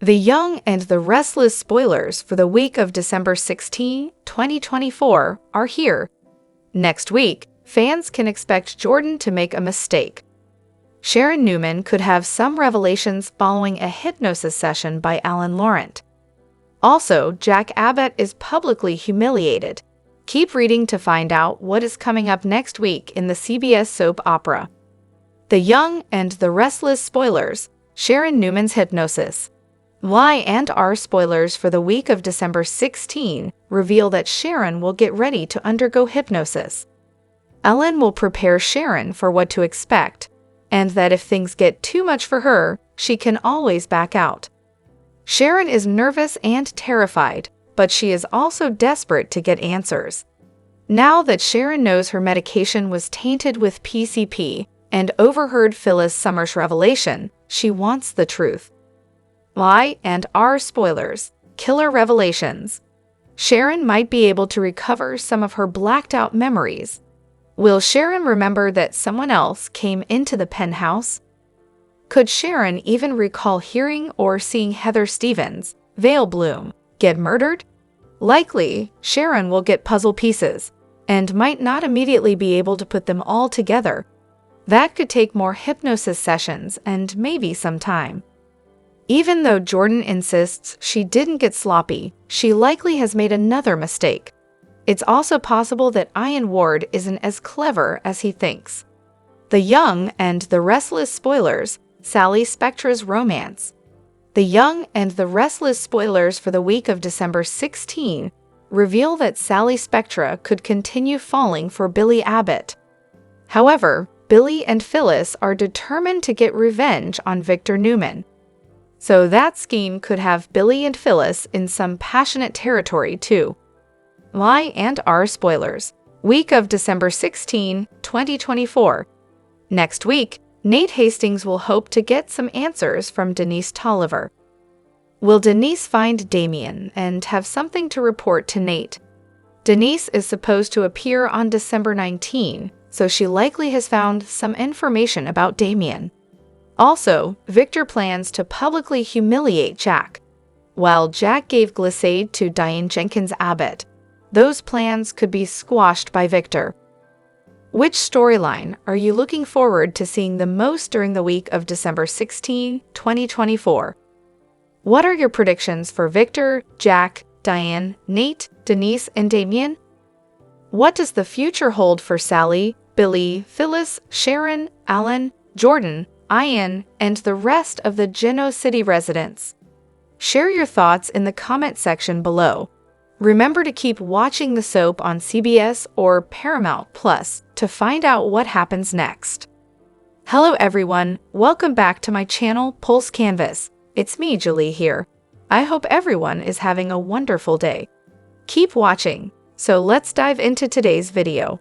The Young and the Restless spoilers for the week of December 16, 2024 are here. Next week, fans can expect Jordan to make a mistake. Sharon Newman could have some revelations following a hypnosis session by Alan Laurent. Also, Jack Abbott is publicly humiliated. Keep reading to find out what is coming up next week in the CBS soap opera. The Young and the Restless spoilers, Sharon Newman's hypnosis. Y&R spoilers for the week of December 16 reveal that Sharon will get ready to undergo hypnosis. Ellen will prepare Sharon for what to expect, and that if things get too much for her, she can always back out. Sharon is nervous and terrified, but she is also desperate to get answers. Now that Sharon knows her medication was tainted with PCP and overheard Phyllis Summers' revelation, she wants the truth. Y&R spoilers, killer revelations. Sharon might be able to recover some of her blacked-out memories. Will Sharon remember that someone else came into the penthouse? Could Sharon even recall hearing or seeing Heather Stevens, Vale Bloom, get murdered? Likely, Sharon will get puzzle pieces, and might not immediately be able to put them all together. That could take more hypnosis sessions and maybe some time. Even though Jordan insists she didn't get sloppy, she likely has made another mistake. It's also possible that Ian Ward isn't as clever as he thinks. The Young and the Restless spoilers, Sally Spectra's romance. The Young and the Restless spoilers for the week of December 16 reveal that Sally Spectra could continue falling for Billy Abbott. However, Billy and Phyllis are determined to get revenge on Victor Newman. So that scheme could have Billy and Phyllis in some passionate territory too. Y&R spoilers. Week of December 16, 2024. Next week, Nate Hastings will hope to get some answers from Denise Tolliver. Will Denise find Damien and have something to report to Nate? Denise is supposed to appear on December 19, so she likely has found some information about Damien. Also, Victor plans to publicly humiliate Jack. While Jack gave glissade to Diane Jenkins Abbott, those plans could be squashed by Victor. Which storyline are you looking forward to seeing the most during the week of December 16, 2024? What are your predictions for Victor, Jack, Diane, Nate, Denise, and Damien? What does the future hold for Sally, Billy, Phyllis, Sharon, Alan, Jordan, Ian, and the rest of the Genoa City residents? Share your thoughts in the comment section below. Remember to keep watching the soap on CBS or Paramount Plus to find out what happens next. Hello everyone, welcome back to my channel Pulse Canvas. It's me, Julie here. I hope everyone is having a wonderful day. Keep watching, so let's dive into today's video.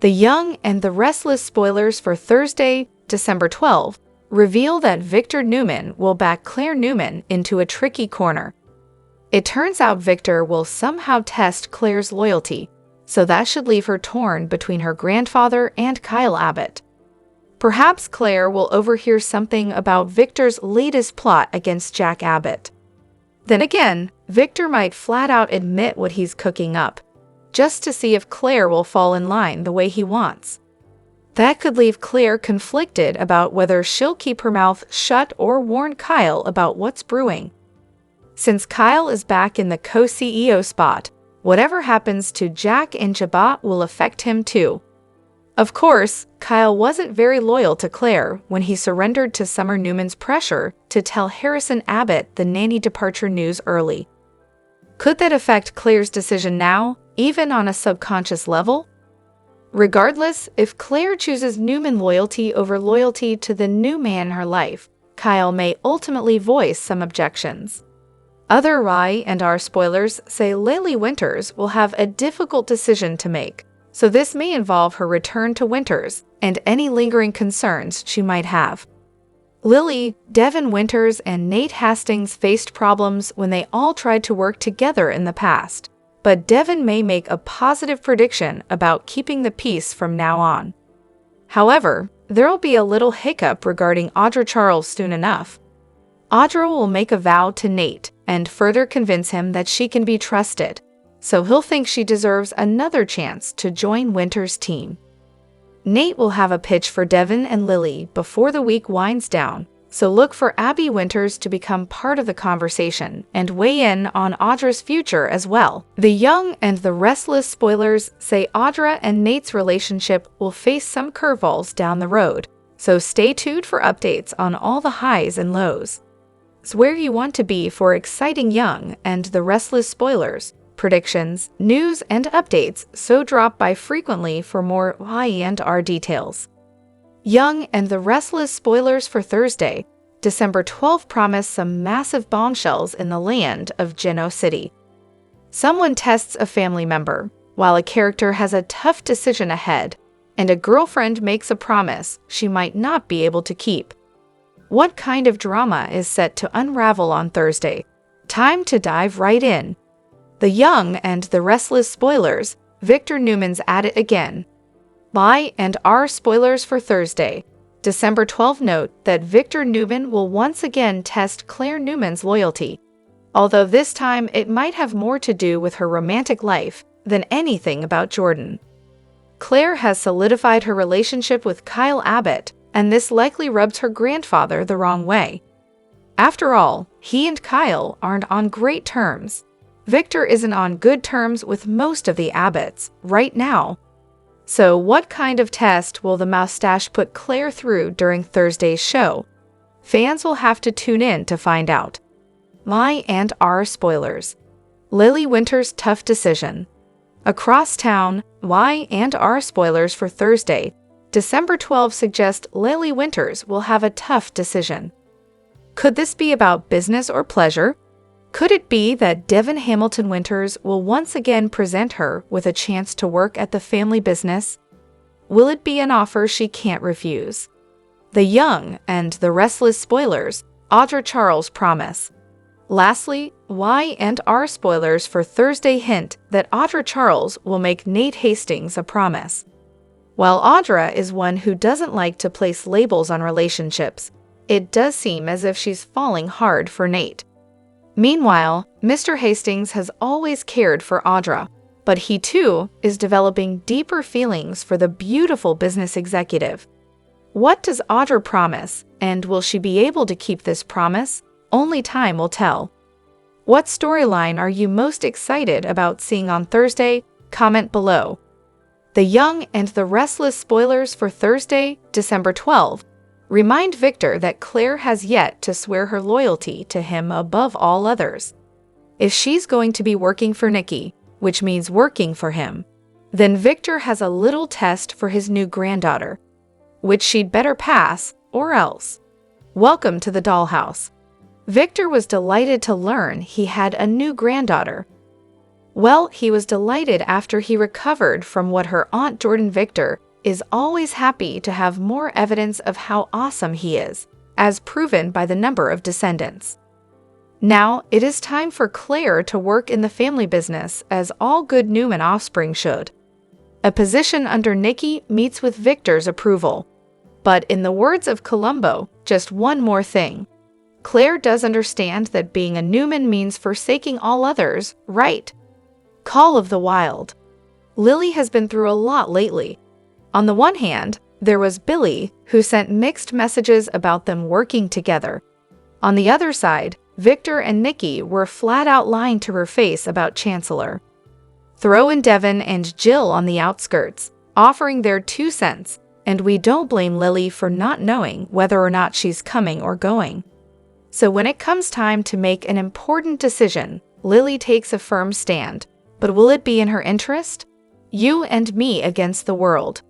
The Young and the Restless spoilers for Thursday, December 12, reveal that Victor Newman will back Claire Newman into a tricky corner. It turns out Victor will somehow test Claire's loyalty, so that should leave her torn between her grandfather and Kyle Abbott. Perhaps Claire will overhear something about Victor's latest plot against Jack Abbott. Then again, Victor might flat out admit what he's cooking up, just to see if Claire will fall in line the way he wants. That could leave Claire conflicted about whether she'll keep her mouth shut or warn Kyle about what's brewing. Since Kyle is back in the co-CEO spot, whatever happens to Jack and Jabba will affect him too. Of course, Kyle wasn't very loyal to Claire when he surrendered to Summer Newman's pressure to tell Harrison Abbott the nanny departure news early. Could that affect Claire's decision now, even on a subconscious level? Regardless, if Claire chooses Newman loyalty over loyalty to the new man in her life, Kyle may ultimately voice some objections. Other Y&R spoilers say Lily Winters will have a difficult decision to make, so this may involve her return to Winters and any lingering concerns she might have. Lily, Devin Winters, and Nate Hastings faced problems when they all tried to work together in the past, but Devin may make a positive prediction about keeping the peace from now on. However, there'll be a little hiccup regarding Audra Charles soon enough. Audra will make a vow to Nate and further convince him that she can be trusted, so he'll think she deserves another chance to join Winter's team. Nate will have a pitch for Devin and Lily before the week winds down, so look for Abby Winters to become part of the conversation and weigh in on Audra's future as well. The Young and the Restless spoilers say Audra and Nate's relationship will face some curveballs down the road, so stay tuned for updates on all the highs and lows. It's where you want to be for exciting Young and the Restless spoilers, predictions, news, and updates, so drop by frequently for more Y&R details. Young and the Restless spoilers for Thursday, December 12 promise some massive bombshells in the land of Genoa City. Someone tests a family member, while a character has a tough decision ahead, and a girlfriend makes a promise she might not be able to keep. What kind of drama is set to unravel on Thursday? Time to dive right in. The Young and the Restless spoilers, Victor Newman's at it again. Y&R spoilers for Thursday, December 12 note that Victor Newman will once again test Claire Newman's loyalty, although this time it might have more to do with her romantic life than anything about Jordan. Claire has solidified her relationship with Kyle Abbott, and this likely rubs her grandfather the wrong way. After all, he and Kyle aren't on great terms. Victor isn't on good terms with most of the Abbotts right now. So what kind of test will the mustache put Claire through during Thursday's show? Fans will have to tune in to find out. Y&R spoilers. Lily Winter's tough decision. Across town, Y&R spoilers for Thursday, December 12 suggest Lily Winters will have a tough decision. Could this be about business or pleasure? Could it be that Devin Hamilton Winters will once again present her with a chance to work at the family business? Will it be an offer she can't refuse? The Young and the Restless spoilers, Audra Charles promise. Lastly, Y&R spoilers for Thursday hint that Audra Charles will make Nate Hastings a promise. While Audra is one who doesn't like to place labels on relationships, it does seem as if she's falling hard for Nate. Meanwhile, Mr. Hastings has always cared for Audra, but he too is developing deeper feelings for the beautiful business executive. What does Audra promise, and will she be able to keep this promise? Only time will tell. What storyline are you most excited about seeing on Thursday? Comment below. The Young and the Restless spoilers for Thursday, December 12. Remind Victor that Claire has yet to swear her loyalty to him above all others. If she's going to be working for Nikki, which means working for him, then Victor has a little test for his new granddaughter, which she'd better pass, or else. Welcome to the dollhouse. Victor was delighted to learn he had a new granddaughter. Well, he was delighted after he recovered from what her Aunt Jordan. Victor is always happy to have more evidence of how awesome he is, as proven by the number of descendants. Now, it is time for Claire to work in the family business as all good Newman offspring should. A position under Nikki meets with Victor's approval. But in the words of Columbo, just one more thing. Claire does understand that being a Newman means forsaking all others, right? Call of the Wild. Lily has been through a lot lately. On the one hand, there was Billy, who sent mixed messages about them working together. On the other side, Victor and Nikki were flat out lying to her face about Chancellor. Throw in Devin and Jill on the outskirts, offering their 2 cents, and we don't blame Lily for not knowing whether or not she's coming or going. So when it comes time to make an important decision, Lily takes a firm stand. But will it be in her interest? You and me against the world.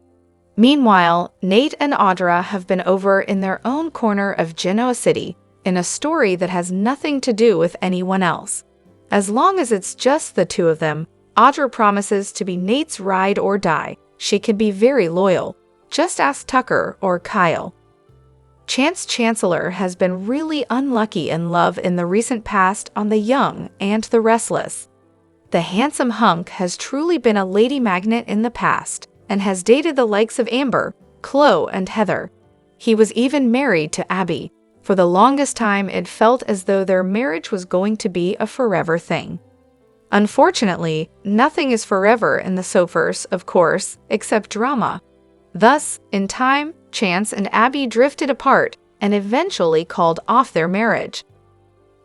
Meanwhile, Nate and Audra have been over in their own corner of Genoa City in a story that has nothing to do with anyone else. As long as it's just the two of them, Audra promises to be Nate's ride or die. She can be very loyal. Just ask Tucker or Kyle. Chancellor has been really unlucky in love in the recent past on The Young and the Restless. The handsome hunk has truly been a lady magnet in the past and has dated the likes of Amber, Chloe, and Heather. He was even married to Abby. For the longest time, it felt as though their marriage was going to be a forever thing. Unfortunately, nothing is forever in the soapverse, of course, except drama. Thus, in time, Chance and Abby drifted apart and eventually called off their marriage.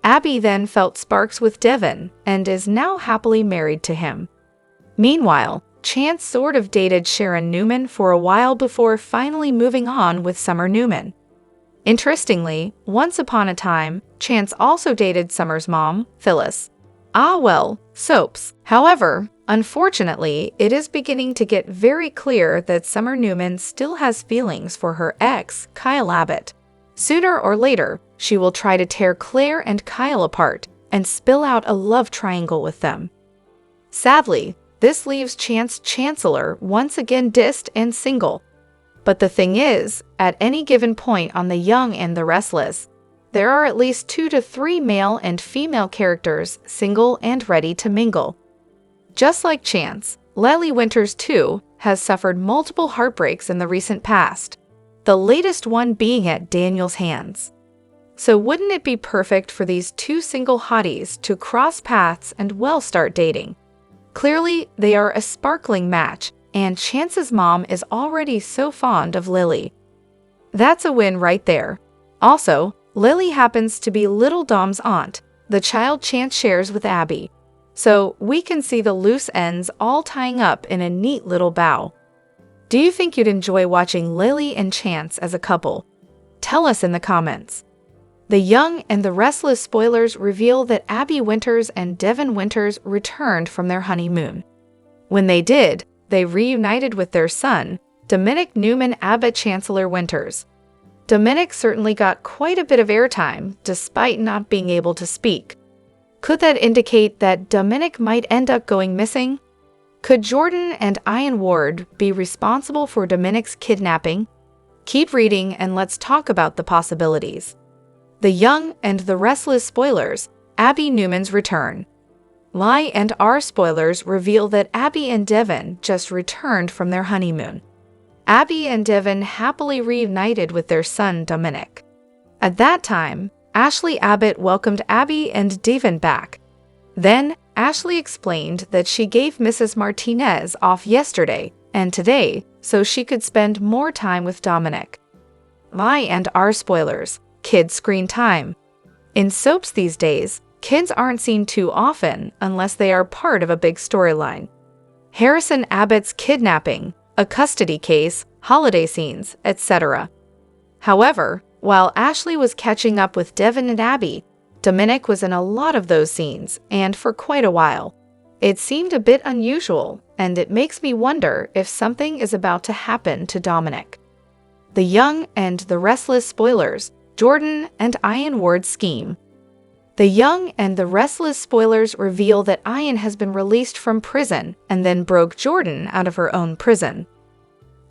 Abby then felt sparks with Devin and is now happily married to him. Meanwhile, Chance sort of dated Sharon Newman for a while before finally moving on with Summer Newman. Interestingly, once upon a time, Chance also dated Summer's mom, Phyllis. Ah well, soaps. However, unfortunately, it is beginning to get very clear that Summer Newman still has feelings for her ex, Kyle Abbott. Sooner or later, she will try to tear Claire and Kyle apart and spill out a love triangle with them. Sadly, this leaves Chance Chancellor once again dissed and single. But the thing is, at any given point on The Young and the Restless, there are at least 2 to 3 male and female characters single and ready to mingle. Just like Chance, Lely Winters too has suffered multiple heartbreaks in the recent past, the latest one being at Daniel's hands. So wouldn't it be perfect for these 2 single hotties to cross paths and start dating? Clearly, they are a sparkling match, and Chance's mom is already so fond of Lily. That's a win right there. Also, Lily happens to be Little Dom's aunt, the child Chance shares with Abby. So we can see the loose ends all tying up in a neat little bow. Do you think you'd enjoy watching Lily and Chance as a couple? Tell us in the comments. The Young and the Restless spoilers reveal that Abby Winters and Devin Winters returned from their honeymoon. When they did, they reunited with their son, Dominic Newman Abbott Chancellor Winters. Dominic certainly got quite a bit of airtime, despite not being able to speak. Could that indicate that Dominic might end up going missing? Could Jordan and Ian Ward be responsible for Dominic's kidnapping? Keep reading and let's talk about the possibilities. The Young and the Restless spoilers, Abby Newman's return. Lie and R spoilers reveal that Abby and Devin just returned from their honeymoon. Abby and Devin happily reunited with their son Dominic. At that time, Ashley Abbott welcomed Abby and Devin back. Then, Ashley explained that she gave Mrs. Martinez off yesterday and today so she could spend more time with Dominic. Lie and R spoilers, kids screen time. In soaps these days, kids aren't seen too often unless they are part of a big storyline. Harrison Abbott's kidnapping, a custody case, holiday scenes, etc. However, while Ashley was catching up with Devin and Abby, Dominic was in a lot of those scenes, and for quite a while. It seemed a bit unusual, and it makes me wonder if something is about to happen to Dominic. The Young and the Restless spoilers, Jordan and Ian Ward's scheme. The Young and the Restless spoilers reveal that Ian has been released from prison and then broke Jordan out of her own prison.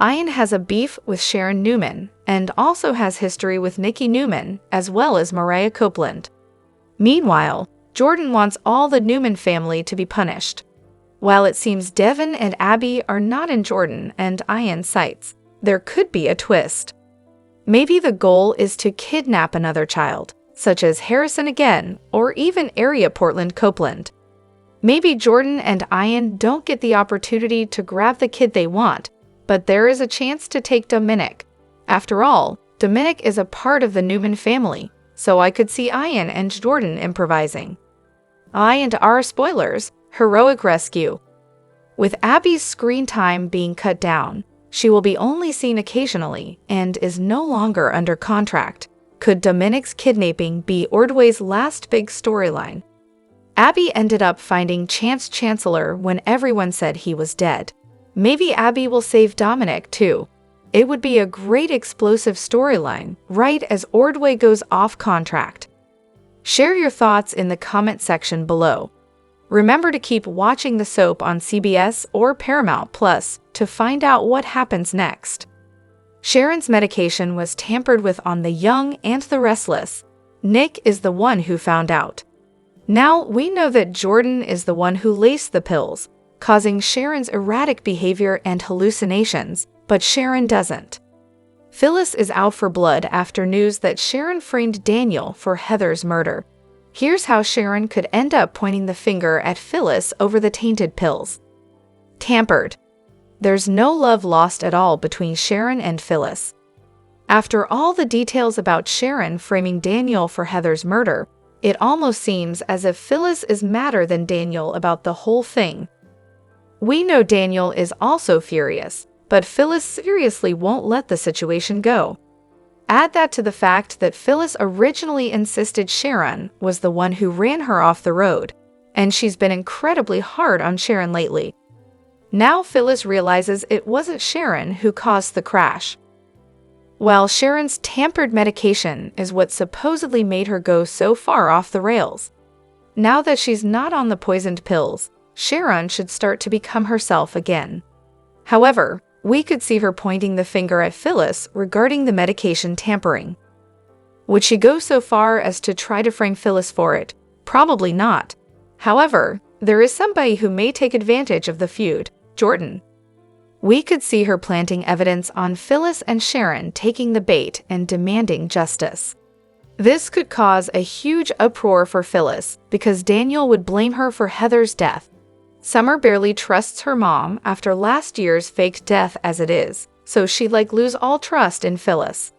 Ian has a beef with Sharon Newman and also has history with Nikki Newman as well as Mariah Copeland. Meanwhile, Jordan wants all the Newman family to be punished. While it seems Devin and Abby are not in Jordan and Ian's sights, there could be a twist. Maybe the goal is to kidnap another child, such as Harrison again, or even Area Portland Copeland. Maybe Jordan and Ian don't get the opportunity to grab the kid they want, but there is a chance to take Dominic. After all, Dominic is a part of the Newman family, so I could see Ian and Jordan improvising. I and R spoilers, heroic rescue. With Abby's screen time being cut down, she will be only seen occasionally and is no longer under contract. Could Dominic's kidnapping be Ordway's last big storyline? Abby ended up finding Chance Chancellor when everyone said he was dead. Maybe Abby will save Dominic too. It would be a great explosive storyline, right as Ordway goes off contract. Share your thoughts in the comment section below. Remember to keep watching the soap on CBS or Paramount Plus to find out what happens next. Sharon's medication was tampered with on The Young and the Restless. Nick is the one who found out. Now we know that Jordan is the one who laced the pills, causing Sharon's erratic behavior and hallucinations, but Sharon doesn't. Phyllis is out for blood after news that Sharon framed Daniel for Heather's murder. Here's how Sharon could end up pointing the finger at Phyllis over the tainted pills. Tampered. There's no love lost at all between Sharon and Phyllis. After all the details about Sharon framing Daniel for Heather's murder, it almost seems as if Phyllis is madder than Daniel about the whole thing. We know Daniel is also furious, but Phyllis seriously won't let the situation go. Add that to the fact that Phyllis originally insisted Sharon was the one who ran her off the road, and she's been incredibly hard on Sharon lately. Now Phyllis realizes it wasn't Sharon who caused the crash. While Sharon's tampered medication is what supposedly made her go so far off the rails. Now that she's not on the poisoned pills, Sharon should start to become herself again. However, we could see her pointing the finger at Phyllis regarding the medication tampering. Would she go so far as to try to frame Phyllis for it? Probably not. However, there is somebody who may take advantage of the feud, Jordan. We could see her planting evidence on Phyllis and Sharon taking the bait and demanding justice. This could cause a huge uproar for Phyllis because Daniel would blame her for Heather's death. Summer barely trusts her mom after last year's fake death as it is, so she'd lose all trust in Phyllis.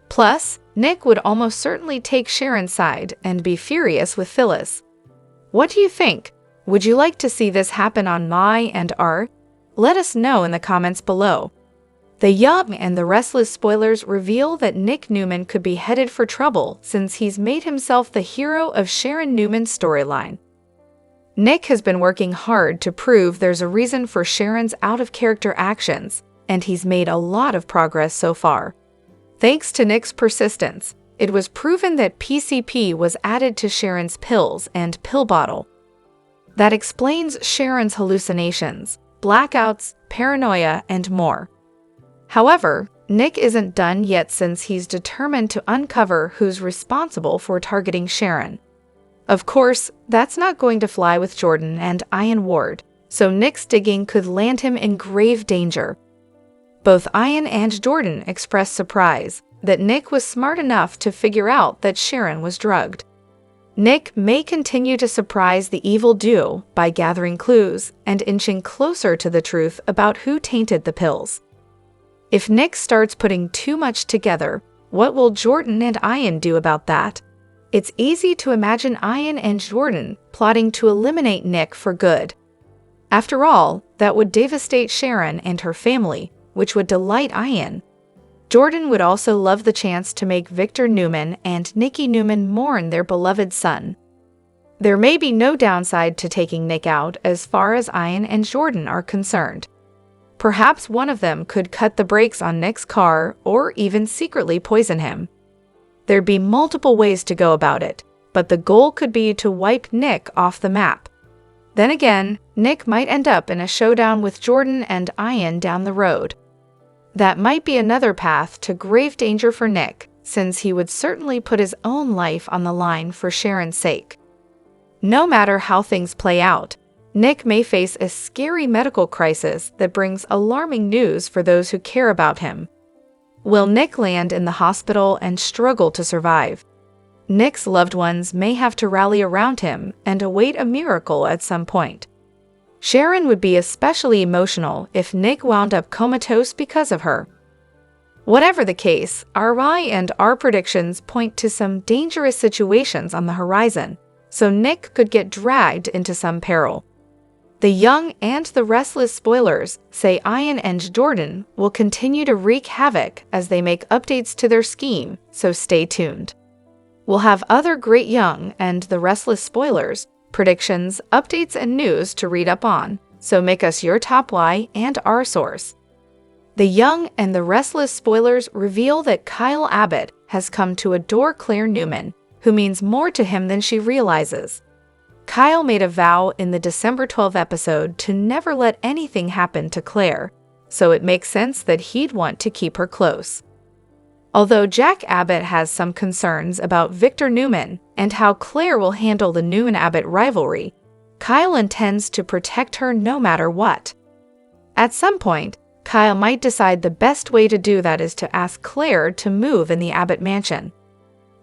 Plus, Nick would almost certainly take Sharon's side and be furious with Phyllis. What do you think? Would you like to see this happen on My and R? Let us know in the comments below. The Young and the Restless spoilers reveal that Nick Newman could be headed for trouble since he's made himself the hero of Sharon Newman's storyline. Nick has been working hard to prove there's a reason for Sharon's out-of-character actions, and he's made a lot of progress so far. Thanks to Nick's persistence, it was proven that PCP was added to Sharon's pills and pill bottle. That explains Sharon's hallucinations, blackouts, paranoia, and more. However, Nick isn't done yet since he's determined to uncover who's responsible for targeting Sharon. Of course, that's not going to fly with Jordan and Ian Ward, so Nick's digging could land him in grave danger. Both Ian and Jordan expressed surprise that Nick was smart enough to figure out that Sharon was drugged. Nick may continue to surprise the evil duo by gathering clues and inching closer to the truth about who tainted the pills. If Nick starts putting too much together, what will Jordan and Ian do about that? It's easy to imagine Ian and Jordan plotting to eliminate Nick for good. After all, that would devastate Sharon and her family, which would delight Ian. Jordan would also love the chance to make Victor Newman and Nikki Newman mourn their beloved son. There may be no downside to taking Nick out as far as Ian and Jordan are concerned. Perhaps one of them could cut the brakes on Nick's car or even secretly poison him. There'd be multiple ways to go about it, but the goal could be to wipe Nick off the map. Then again, Nick might end up in a showdown with Jordan and Ian down the road. That might be another path to grave danger for Nick, since he would certainly put his own life on the line for Sharon's sake. No matter how things play out, Nick may face a scary medical crisis that brings alarming news for those who care about him. Will Nick land in the hospital and struggle to survive? Nick's loved ones may have to rally around him and await a miracle at some point. Sharon would be especially emotional if Nick wound up comatose because of her. Whatever the case, our predictions point to some dangerous situations on the horizon, so Nick could get dragged into some peril. The Young and the Restless spoilers say Ian and Jordan will continue to wreak havoc as they make updates to their scheme, so stay tuned. We'll have other great Young and the Restless spoilers, predictions, updates, and news to read up on, so make us your top Y and R source. The Young and the Restless spoilers reveal that Kyle Abbott has come to adore Claire Newman, who means more to him than she realizes. Kyle made a vow in the December 12 episode to never let anything happen to Claire, so it makes sense that he'd want to keep her close. Although Jack Abbott has some concerns about Victor Newman and how Claire will handle the Newman-Abbott rivalry, Kyle intends to protect her no matter what. At some point, Kyle might decide the best way to do that is to ask Claire to move in the Abbott mansion.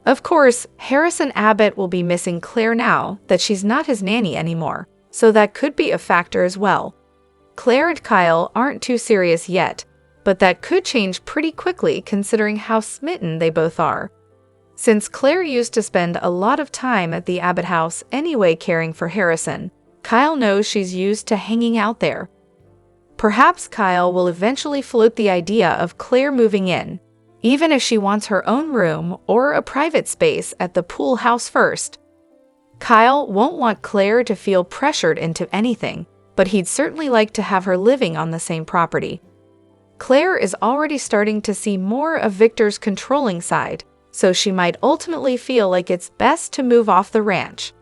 Of course, Harrison Abbott will be missing Claire now that she's not his nanny anymore, so that could be a factor as well. Claire and Kyle aren't too serious yet, but that could change pretty quickly considering how smitten they both are. Since Claire used to spend a lot of time at the Abbott house anyway caring for Harrison, Kyle knows she's used to hanging out there. Perhaps Kyle will eventually float the idea of Claire moving in, even if she wants her own room or a private space at the pool house first. Kyle won't want Claire to feel pressured into anything, but he'd certainly like to have her living on the same property. Claire is already starting to see more of Victor's controlling side, so she might ultimately feel like it's best to move off the ranch.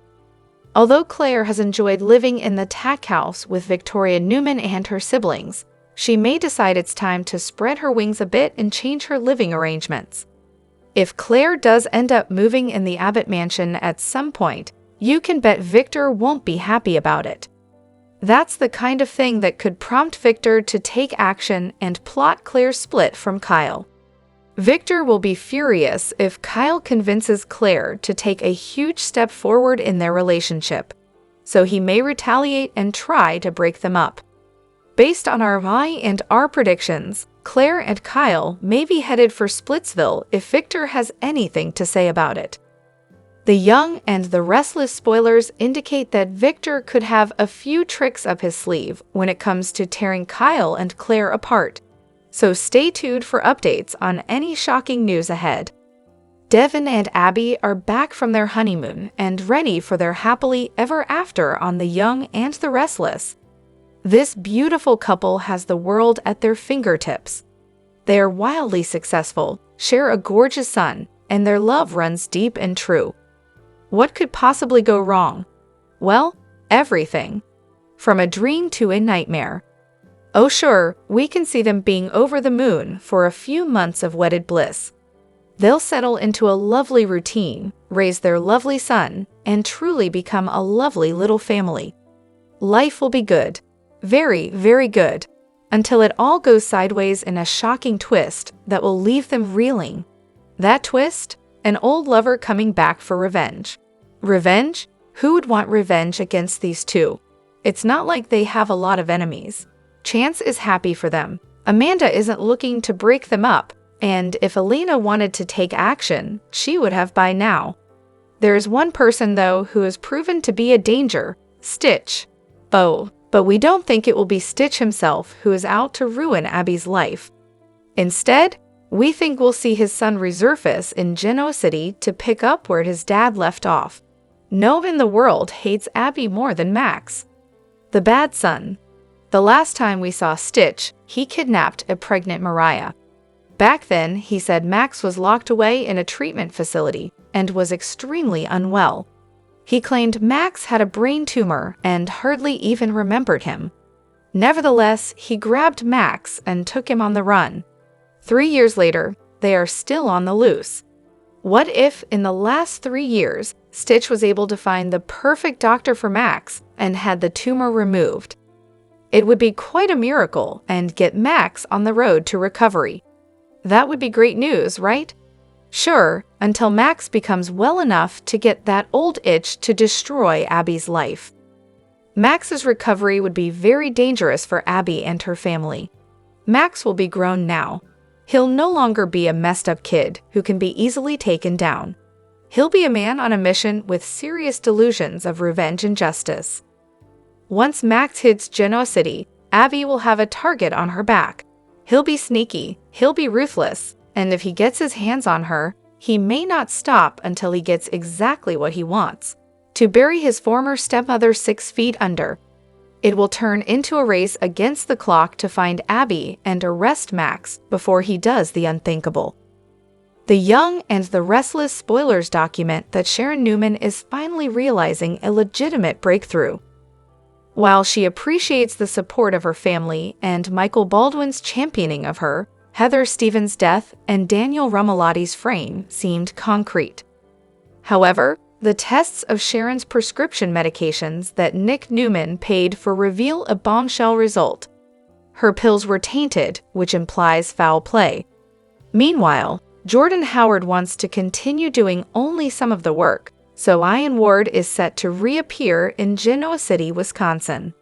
Although Claire has enjoyed living in the tack house with Victoria Newman and her siblings, she may decide it's time to spread her wings a bit and change her living arrangements. If Claire does end up moving in the Abbott mansion at some point, you can bet Victor won't be happy about it. That's the kind of thing that could prompt Victor to take action and plot Claire's split from Kyle. Victor will be furious if Kyle convinces Claire to take a huge step forward in their relationship, so he may retaliate and try to break them up. Based on our eye and our predictions, Claire and Kyle may be headed for Splitsville if Victor has anything to say about it. The Young and the Restless spoilers indicate that Victor could have a few tricks up his sleeve when it comes to tearing Kyle and Claire apart, so stay tuned for updates on any shocking news ahead. Devin and Abby are back from their honeymoon and ready for their happily ever after on The Young and the Restless. This beautiful couple has the world at their fingertips. They are wildly successful, share a gorgeous son, and their love runs deep and true. What could possibly go wrong? Well, everything. From a dream to a nightmare. Oh sure, we can see them being over the moon for a few months of wedded bliss. They'll settle into a lovely routine, raise their lovely son, and truly become a lovely little family. Life will be good. Very, very good. Until it all goes sideways in a shocking twist that will leave them reeling. That twist? An old lover coming back for revenge. Revenge? Who would want revenge against these two? It's not like they have a lot of enemies. Chance is happy for them. Amanda isn't looking to break them up, and if Elena wanted to take action, she would have by now. There is one person, though, who has proven to be a danger, Stitch. Oh, but we don't think it will be Stitch himself who is out to ruin Abby's life. Instead, we think we'll see his son resurface in Genoa City to pick up where his dad left off. No one in the world hates Abby more than Max. The bad son. The last time we saw Stitch, he kidnapped a pregnant Mariah. Back then, he said Max was locked away in a treatment facility and was extremely unwell. He claimed Max had a brain tumor and hardly even remembered him. Nevertheless, he grabbed Max and took him on the run. 3 years later, they are still on the loose. What if, in the last 3 years, Stitch was able to find the perfect doctor for Max and had the tumor removed? It would be quite a miracle and get Max on the road to recovery. That would be great news, right? Sure, until Max becomes well enough to get that old itch to destroy Abby's life. Max's recovery would be very dangerous for Abby and her family. Max will be grown now. He'll no longer be a messed-up kid who can be easily taken down. He'll be a man on a mission with serious delusions of revenge and justice. Once Max hits Genoa City, Abby will have a target on her back. He'll be sneaky, he'll be ruthless, and if he gets his hands on her, he may not stop until he gets exactly what he wants: to bury his former stepmother 6 feet under. It will turn into a race against the clock to find Abby and arrest Max before he does the unthinkable. The Young and the Restless spoilers document that Sharon Newman is finally realizing a legitimate breakthrough. While she appreciates the support of her family and Michael Baldwin's championing of her, Heather Stevens' death and Daniel Rumolotti's frame seemed concrete. However, the tests of Sharon's prescription medications that Nick Newman paid for reveal a bombshell result. Her pills were tainted, which implies foul play. Meanwhile, Jordan Howard wants to continue doing only some of the work, so Ian Ward is set to reappear in Genoa City, Wisconsin.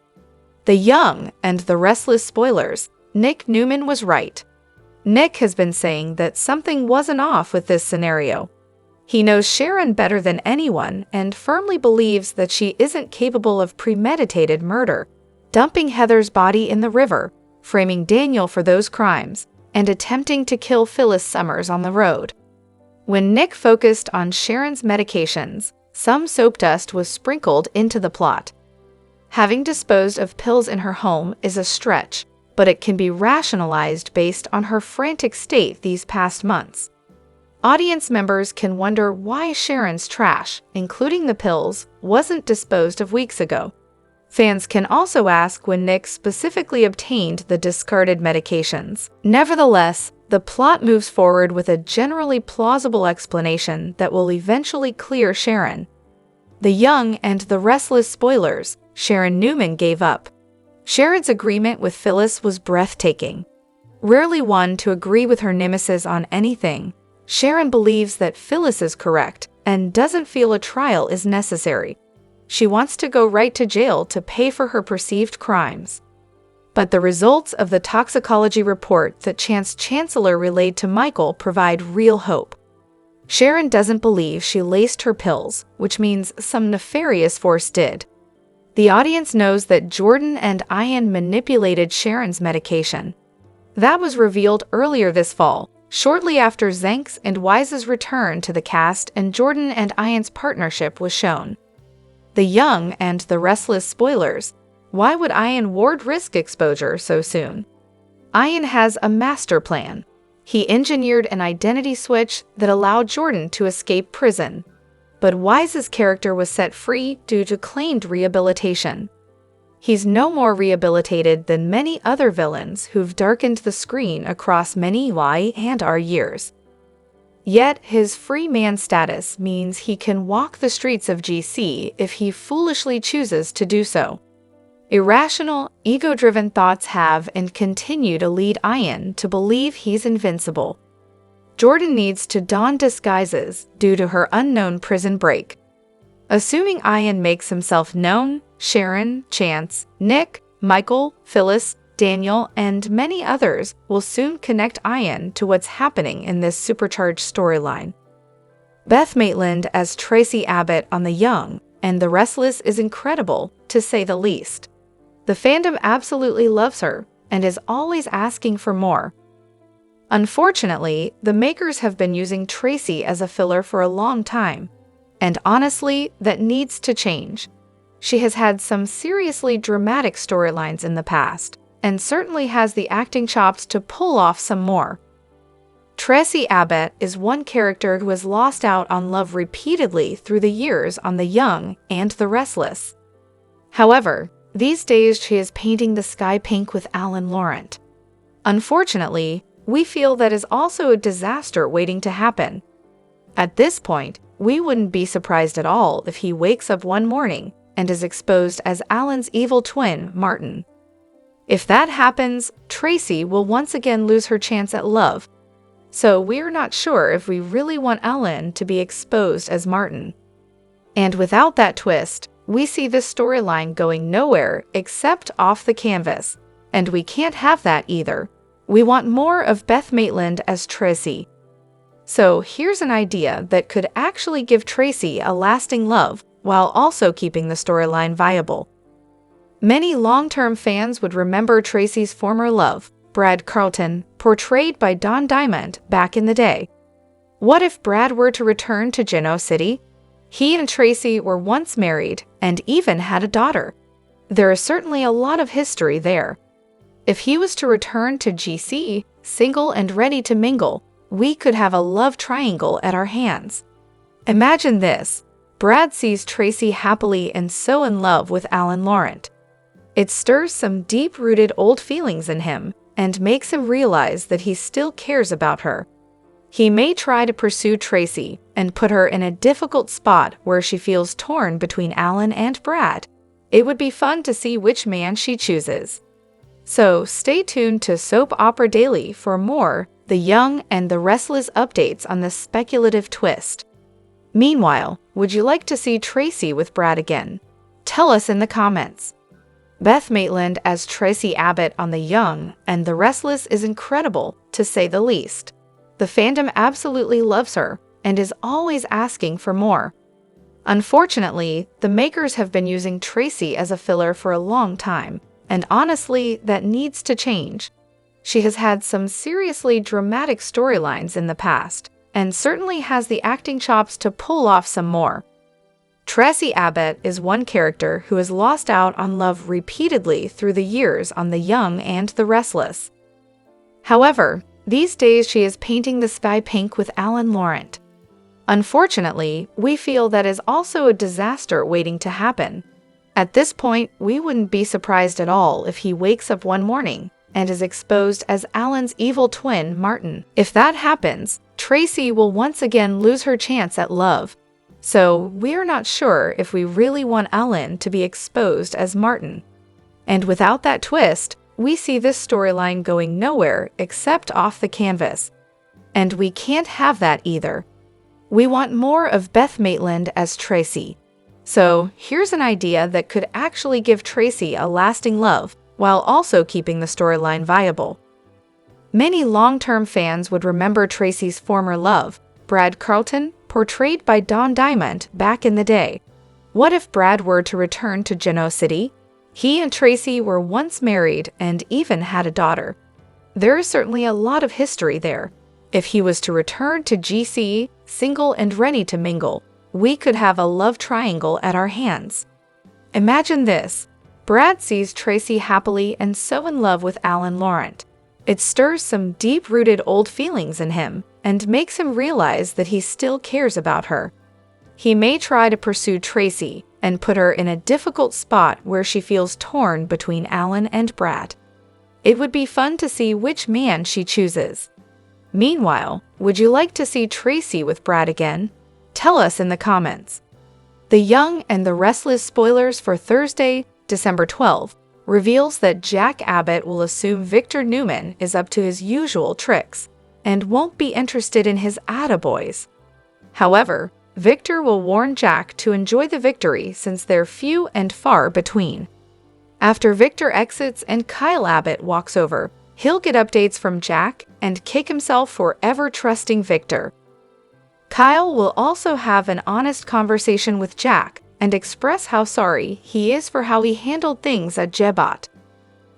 The young and the restless spoilers, Nick Newman was right. Nick has been saying that something wasn't off with this scenario. He knows Sharon better than anyone and firmly believes that she isn't capable of premeditated murder, dumping Heather's body in the river, framing Daniel for those crimes, and attempting to kill Phyllis Summers on the road. When Nick focused on Sharon's medications, some soap dust was sprinkled into the plot. Having disposed of pills in her home is a stretch, but it can be rationalized based on her frantic state these past months. Audience members can wonder why Sharon's trash, including the pills, wasn't disposed of weeks ago. Fans can also ask when Nick specifically obtained the discarded medications. Nevertheless, the plot moves forward with a generally plausible explanation that will eventually clear Sharon. The young and the restless spoilers, Sharon Newman gave up. Sharon's agreement with Phyllis was breathtaking. Rarely one to agree with her nemesis on anything, Sharon believes that Phyllis is correct and doesn't feel a trial is necessary. She wants to go right to jail to pay for her perceived crimes. But the results of the toxicology report that Chance Chancellor relayed to Michael provide real hope. Sharon doesn't believe she laced her pills, which means some nefarious force did. The audience knows that Jordan and Ian manipulated Sharon's medication. That was revealed earlier this fall, shortly after Zenk's and Wise's return to the cast and Jordan and Ian's partnership was shown. The young and the restless spoilers. Why would Ian Ward risk exposure so soon? Ian has a master plan. He engineered an identity switch that allowed Jordan to escape prison. But Wise's character was set free due to claimed rehabilitation. He's no more rehabilitated than many other villains who've darkened the screen across many Y and R years. Yet his free man status means he can walk the streets of GC if he foolishly chooses to do so. Irrational, ego-driven thoughts have and continue to lead Ian to believe he's invincible. Jordan needs to don disguises due to her unknown prison break. Assuming Ian makes himself known, Sharon, Chance, Nick, Michael, Phyllis, Daniel, and many others will soon connect Ian to what's happening in this supercharged storyline. Beth Maitland as Tracy Abbott on The Young and the Restless is incredible, to say the least. The fandom absolutely loves her and is always asking for more. Unfortunately, the makers have been using Tracy as a filler for a long time, and honestly, that needs to change. She has had some seriously dramatic storylines in the past, and certainly has the acting chops to pull off some more. Tracy Abbott is one character who has lost out on love repeatedly through the years on The Young and the Restless. However, these days she is painting the sky pink with Alan Laurent. Unfortunately, we feel that is also a disaster waiting to happen. At this point, we wouldn't be surprised at all if he wakes up one morning and is exposed as Alan's evil twin, Martin. If that happens, Tracy will once again lose her chance at love. So we're not sure if we really want Alan to be exposed as Martin. And without that twist, we see this storyline going nowhere except off the canvas, and we can't have that either. We want more of Beth Maitland as Tracy. So here's an idea that could actually give Tracy a lasting love while also keeping the storyline viable. Many long-term fans would remember Tracy's former love, Brad Carlton, portrayed by Don Diamond back in the day. What if Brad were to return to Genoa City? He and Tracy were once married and even had a daughter. There is certainly a lot of history there. If he was to return to GC, single and ready to mingle, we could have a love triangle at our hands. Imagine this. Brad sees Tracy happily and so in love with Alan Laurent. It stirs some deep-rooted old feelings in him and makes him realize that he still cares about her. He may try to pursue Tracy and put her in a difficult spot where she feels torn between Alan and Brad. It would be fun to see which man she chooses. So stay tuned to Soap Opera Daily for more The Young and the Restless updates on this speculative twist. Meanwhile, would you like to see Tracy with Brad again? Tell us in the comments. Beth Maitland as Tracy Abbott on The Young and the Restless is incredible, to say the least. The fandom absolutely loves her and is always asking for more. Unfortunately, the makers have been using Tracy as a filler for a long time, and honestly, that needs to change. She has had some seriously dramatic storylines in the past, and certainly has the acting chops to pull off some more. Tracy Abbott is one character who has lost out on love repeatedly through the years on The Young and the Restless. However, these days she is painting the sky pink with Alan Laurent. Unfortunately, we feel that is also a disaster waiting to happen. At this point, we wouldn't be surprised at all if he wakes up one morning and is exposed as Alan's evil twin, Martin. If that happens, Tracy will once again lose her chance at love. So, we're not sure if we really want Alan to be exposed as Martin. And without that twist, we see this storyline going nowhere except off the canvas. And we can't have that either. We want more of Beth Maitland as Tracy. So, here's an idea that could actually give Tracy a lasting love, while also keeping the storyline viable. Many long-term fans would remember Tracy's former love, Brad Carlton, portrayed by Don Diamond back in the day. What if Brad were to return to Genoa City? He and Tracy were once married and even had a daughter. There is certainly a lot of history there. If he was to return to GC, single and ready to mingle, we could have a love triangle at our hands. Imagine this. Brad sees Tracy happily and so in love with Alan Laurent. It stirs some deep-rooted old feelings in him and makes him realize that he still cares about her. He may try to pursue Tracy and put her in a difficult spot where she feels torn between Alan and Brad. It would be fun to see which man she chooses. Meanwhile, would you like to see Tracy with Brad again? Tell us in the comments. The Young and the Restless spoilers for Thursday, December 12th, reveals that Jack Abbott will assume Victor Newman is up to his usual tricks and won't be interested in his attaboys. However, Victor will warn Jack to enjoy the victory since they're few and far between. After Victor exits and Kyle Abbott walks over, he'll get updates from Jack and kick himself for ever trusting Victor. Kyle will also have an honest conversation with Jack and express how sorry he is for how he handled things at Jebot.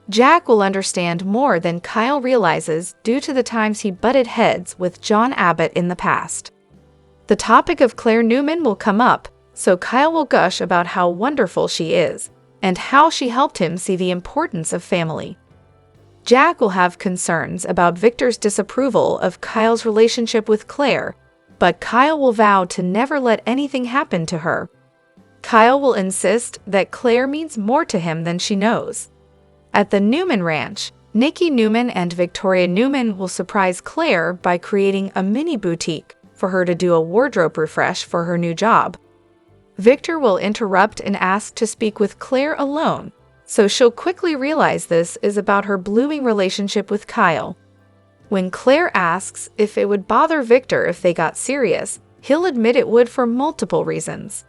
Jack will understand more than Kyle realizes due to the times he butted heads with John Abbott in the past. The topic of Claire Newman will come up, so Kyle will gush about how wonderful she is and how she helped him see the importance of family. Jack will have concerns about Victor's disapproval of Kyle's relationship with Claire, but Kyle will vow to never let anything happen to her. Kyle will insist that Claire means more to him than she knows. At the Newman Ranch, Nikki Newman and Victoria Newman will surprise Claire by creating a mini boutique for her to do a wardrobe refresh for her new job. Victor will interrupt and ask to speak with Claire alone, so she'll quickly realize this is about her blooming relationship with Kyle. When Claire asks if it would bother Victor if they got serious, he'll admit it would for multiple reasons.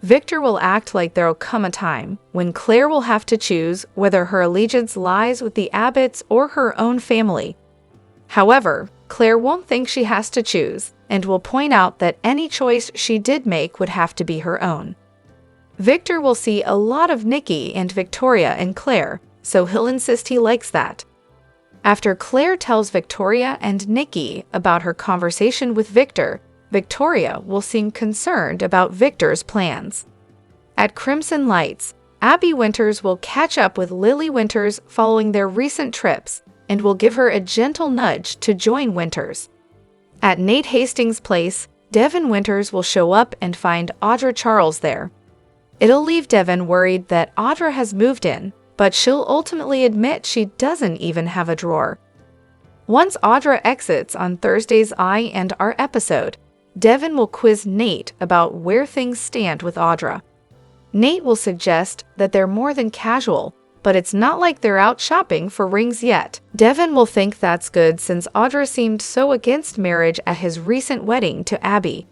Victor will act like there'll come a time when Claire will have to choose whether her allegiance lies with the Abbotts or her own family. However, Claire won't think she has to choose and will point out that any choice she did make would have to be her own. Victor will see a lot of Nikki and Victoria in Claire, so he'll insist he likes that. After Claire tells Victoria and Nikki about her conversation with Victor, Victoria will seem concerned about Victor's plans. At Crimson Lights, Abby Winters will catch up with Lily Winters following their recent trips and will give her a gentle nudge to join Winters. At Nate Hastings' place, Devin Winters will show up and find Audra Charles there. It'll leave Devin worried that Audra has moved in, but she'll ultimately admit she doesn't even have a drawer. Once Audra exits on Thursday's I and R episode, Devin will quiz Nate about where things stand with Audra. Nate will suggest that they're more than casual, but it's not like they're out shopping for rings yet. Devin will think that's good since Audra seemed so against marriage at his recent wedding to Abby.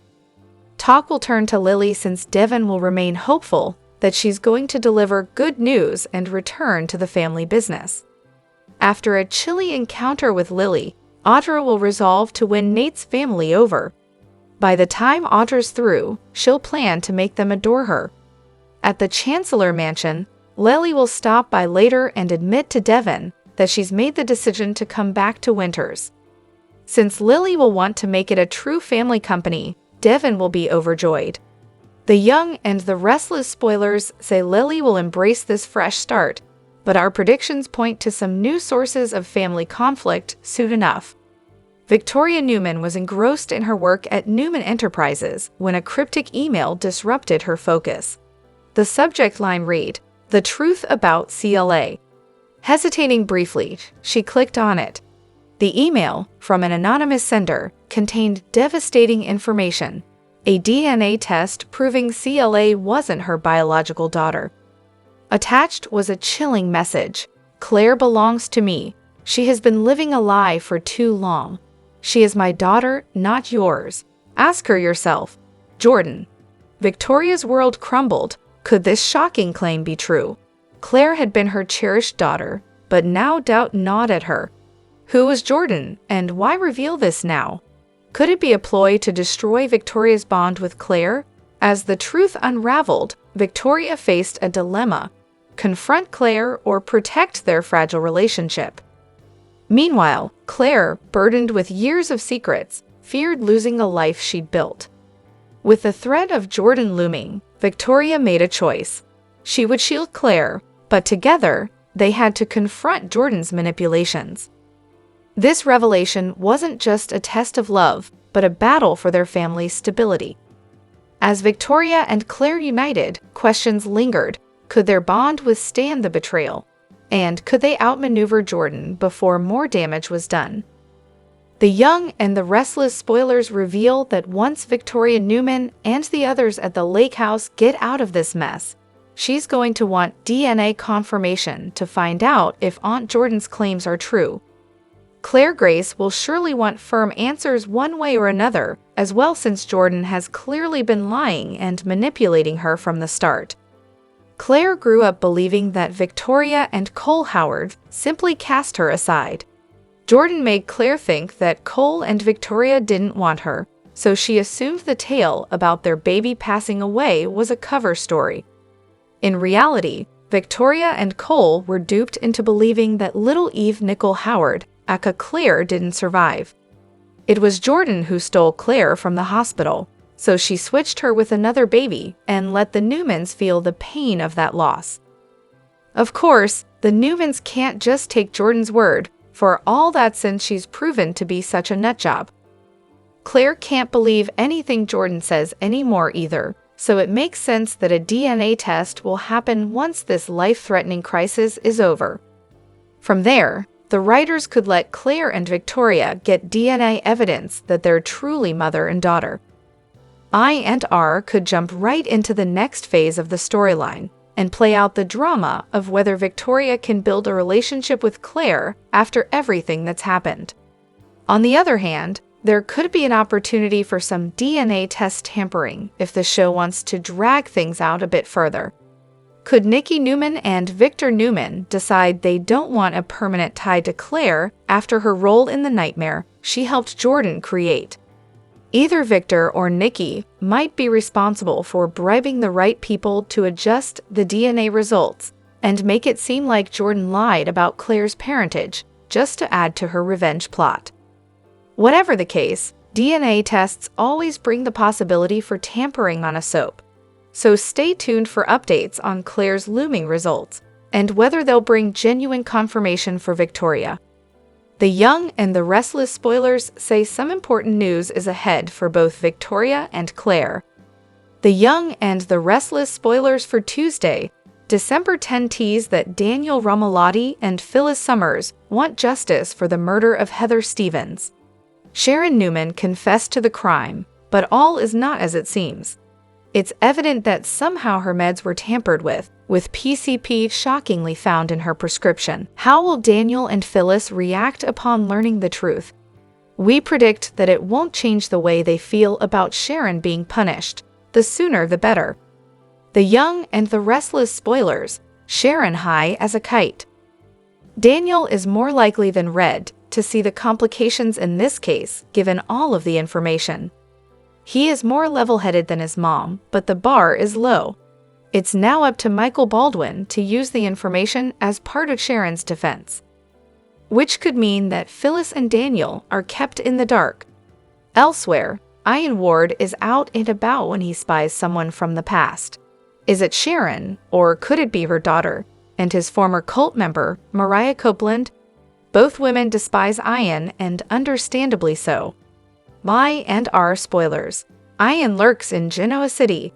Talk will turn to Lily since Devin will remain hopeful that she's going to deliver good news and return to the family business. After a chilly encounter with Lily, Audra will resolve to win Nate's family over. By the time Audra's through, she'll plan to make them adore her. At the Chancellor Mansion, Lily will stop by later and admit to Devin that she's made the decision to come back to Winters. Since Lily will want to make it a true family company, Devin will be overjoyed. The Young and the Restless spoilers say Lily will embrace this fresh start, but our predictions point to some new sources of family conflict soon enough. Victoria Newman was engrossed in her work at Newman Enterprises when a cryptic email disrupted her focus. The subject line read, "The Truth About CLA." Hesitating briefly, she clicked on it. The email, from an anonymous sender, contained devastating information. A DNA test proving CLA wasn't her biological daughter. Attached was a chilling message. "Claire belongs to me. She has been living a lie for too long. She is my daughter, not yours. Ask her yourself. Jordan." Victoria's world crumbled. Could this shocking claim be true? Claire had been her cherished daughter, but now doubt gnawed at her. Who was Jordan, and why reveal this now? Could it be a ploy to destroy Victoria's bond with Claire? As the truth unraveled, Victoria faced a dilemma: confront Claire or protect their fragile relationship. Meanwhile, Claire, burdened with years of secrets, feared losing the life she'd built. With the threat of Jordan looming, Victoria made a choice. She would shield Claire, but together, they had to confront Jordan's manipulations. This revelation wasn't just a test of love, but a battle for their family's stability. As Victoria and Claire united, questions lingered. Could their bond withstand the betrayal? And could they outmaneuver Jordan before more damage was done? The Young and the Restless spoilers reveal that once Victoria Newman and the others at the lake house get out of this mess, she's going to want DNA confirmation to find out if Aunt Jordan's claims are true. Claire Grace will surely want firm answers one way or another, as well, since Jordan has clearly been lying and manipulating her from the start. Claire grew up believing that Victoria and Cole Howard simply cast her aside. Jordan made Claire think that Cole and Victoria didn't want her, so she assumed the tale about their baby passing away was a cover story. In reality, Victoria and Cole were duped into believing that little Eve Nicole Howard, aka Claire, didn't survive. It was Jordan who stole Claire from the hospital, so she switched her with another baby and let the Newmans feel the pain of that loss. Of course, the Newmans can't just take Jordan's word for all that since she's proven to be such a nutjob. Claire can't believe anything Jordan says anymore either, so it makes sense that a DNA test will happen once this life-threatening crisis is over. From there, the writers could let Claire and Victoria get DNA evidence that they're truly mother and daughter. I and R could jump right into the next phase of the storyline and play out the drama of whether Victoria can build a relationship with Claire after everything that's happened. On the other hand, there could be an opportunity for some DNA test tampering if the show wants to drag things out a bit further. Could Nikki Newman and Victor Newman decide they don't want a permanent tie to Claire after her role in the nightmare she helped Jordan create? Either Victor or Nikki might be responsible for bribing the right people to adjust the DNA results and make it seem like Jordan lied about Claire's parentage just to add to her revenge plot. Whatever the case, DNA tests always bring the possibility for tampering on a soap. So stay tuned for updates on Claire's looming results and whether they'll bring genuine confirmation for Victoria. The Young and the Restless spoilers say some important news is ahead for both Victoria and Claire. The Young and the Restless spoilers for Tuesday, December 10 tease that Daniel Romalotti and Phyllis Summers want justice for the murder of Heather Stevens. Sharon Newman confessed to the crime, but all is not as it seems. It's evident that somehow her meds were tampered with PCP shockingly found in her prescription. How will Daniel and Phyllis react upon learning the truth? We predict that it won't change the way they feel about Sharon being punished. The sooner the better. The Young and the Restless spoilers. Sharon high as a kite. Daniel is more likely than Red to see the complications in this case, given all of the information. He is more level-headed than his mom, but the bar is low. It's now up to Michael Baldwin to use the information as part of Sharon's defense, which could mean that Phyllis and Daniel are kept in the dark. Elsewhere, Ian Ward is out and about when he spies someone from the past. Is it Sharon, or could it be her daughter, and his former cult member, Mariah Copeland? Both women despise Ian, and understandably so. My and our spoilers. Ian lurks in Genoa City.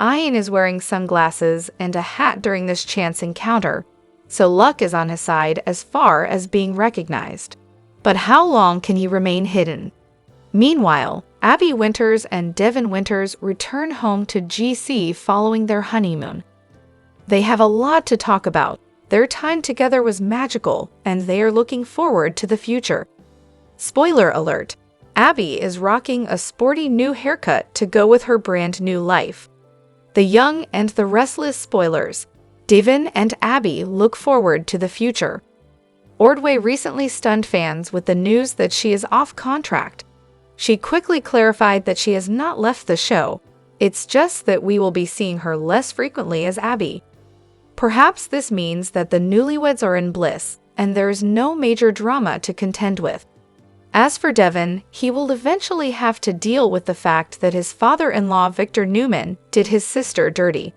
Ian is wearing sunglasses and a hat during this chance encounter, so luck is on his side as far as being recognized. But how long can he remain hidden? Meanwhile, Abby Winters and Devin Winters return home to GC following their honeymoon. They have a lot to talk about. Their time together was magical, and they are looking forward to the future. Spoiler alert: Abby is rocking a sporty new haircut to go with her brand new life. The Young and the Restless spoilers. Devin and Abby look forward to the future. Ordway recently stunned fans with the news that she is off contract. She quickly clarified that she has not left the show. It's just that we will be seeing her less frequently as Abby. Perhaps this means that the newlyweds are in bliss, and there is no major drama to contend with. As for Devin, he will eventually have to deal with the fact that his father-in-law Victor Newman did his sister dirty.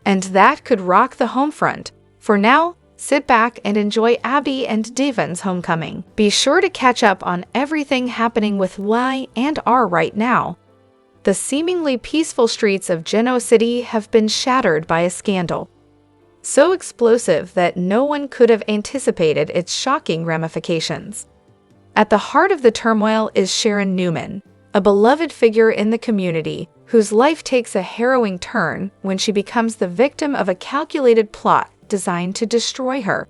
And that could rock the home front. For now, sit back and enjoy Abby and Devin's homecoming. Be sure to catch up on everything happening with Y and R right now. The seemingly peaceful streets of Genoa City have been shattered by a scandal so explosive that no one could have anticipated its shocking ramifications. At the heart of the turmoil is Sharon Newman, a beloved figure in the community whose life takes a harrowing turn when she becomes the victim of a calculated plot designed to destroy her.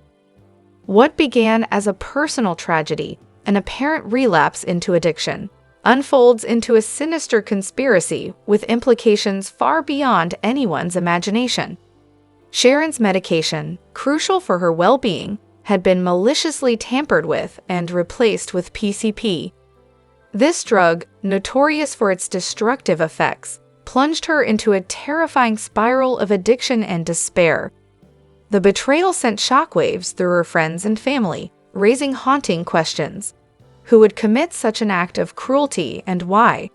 What began as a personal tragedy, an apparent relapse into addiction, unfolds into a sinister conspiracy with implications far beyond anyone's imagination. Sharon's medication, crucial for her well-being, had been maliciously tampered with and replaced with PCP. This drug, notorious for its destructive effects, plunged her into a terrifying spiral of addiction and despair. The betrayal sent shockwaves through her friends and family, raising haunting questions. Who would commit such an act of cruelty and why?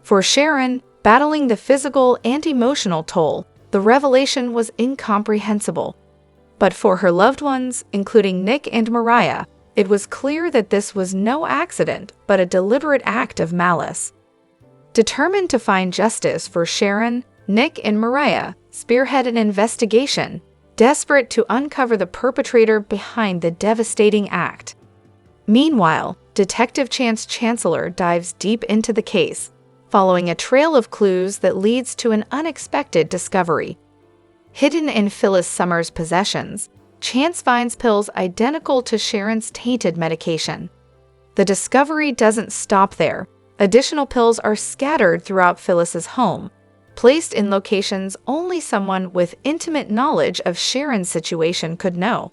For Sharon, battling the physical and emotional toll, the revelation was incomprehensible. But for her loved ones, including Nick and Mariah, it was clear that this was no accident, but a deliberate act of malice. Determined to find justice for Sharon, Nick and Mariah spearhead an investigation, desperate to uncover the perpetrator behind the devastating act. Meanwhile, Detective Chance Chancellor dives deep into the case, following a trail of clues that leads to an unexpected discovery. Hidden in Phyllis Summers' possessions, Chance finds pills identical to Sharon's tainted medication. The discovery doesn't stop there. Additional pills are scattered throughout Phyllis's home, placed in locations only someone with intimate knowledge of Sharon's situation could know.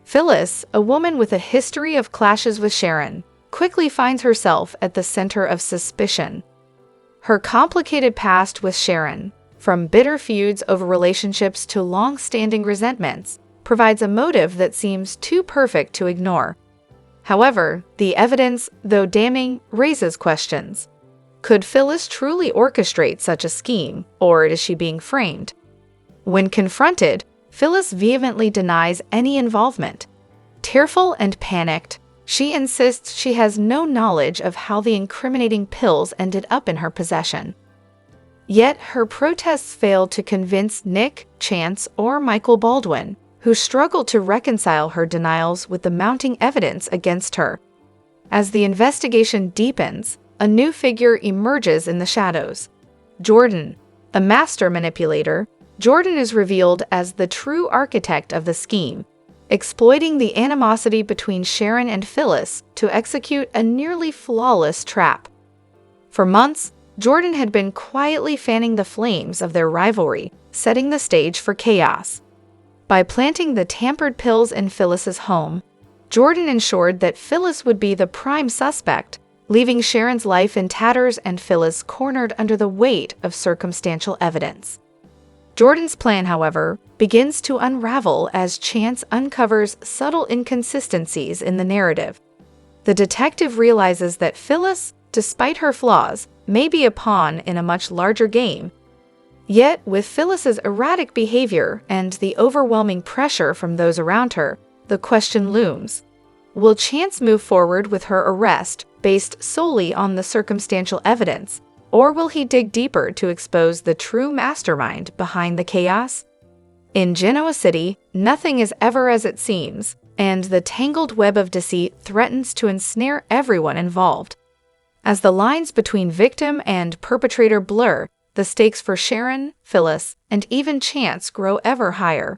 Phyllis, a woman with a history of clashes with Sharon, quickly finds herself at the center of suspicion. Her complicated past with Sharon, from bitter feuds over relationships to long-standing resentments, provides a motive that seems too perfect to ignore. However, the evidence, though damning, raises questions. Could Phyllis truly orchestrate such a scheme, or is she being framed? When confronted, Phyllis vehemently denies any involvement. Tearful and panicked, she insists she has no knowledge of how the incriminating pills ended up in her possession. Yet her protests failed to convince Nick, Chance, or Michael Baldwin, who struggled to reconcile her denials with the mounting evidence against her. As the investigation deepens, a new figure emerges in the shadows. Jordan, A master manipulator, Jordan is revealed as the true architect of the scheme, exploiting the animosity between Sharon and Phyllis to execute a nearly flawless trap. For months, Jordan had been quietly fanning the flames of their rivalry, setting the stage for chaos. By planting the tampered pills in Phyllis's home, Jordan ensured that Phyllis would be the prime suspect, leaving Sharon's life in tatters and Phyllis cornered under the weight of circumstantial evidence. Jordan's plan, however, begins to unravel as Chance uncovers subtle inconsistencies in the narrative. The detective realizes that Phyllis, despite her flaws, may be a pawn in a much larger game. Yet, with Phyllis's erratic behavior and the overwhelming pressure from those around her, the question looms. Will Chance move forward with her arrest based solely on the circumstantial evidence, or will he dig deeper to expose the true mastermind behind the chaos? In Genoa City, nothing is ever as it seems, and the tangled web of deceit threatens to ensnare everyone involved. As the lines between victim and perpetrator blur, the stakes for Sharon, Phyllis, and even Chance grow ever higher.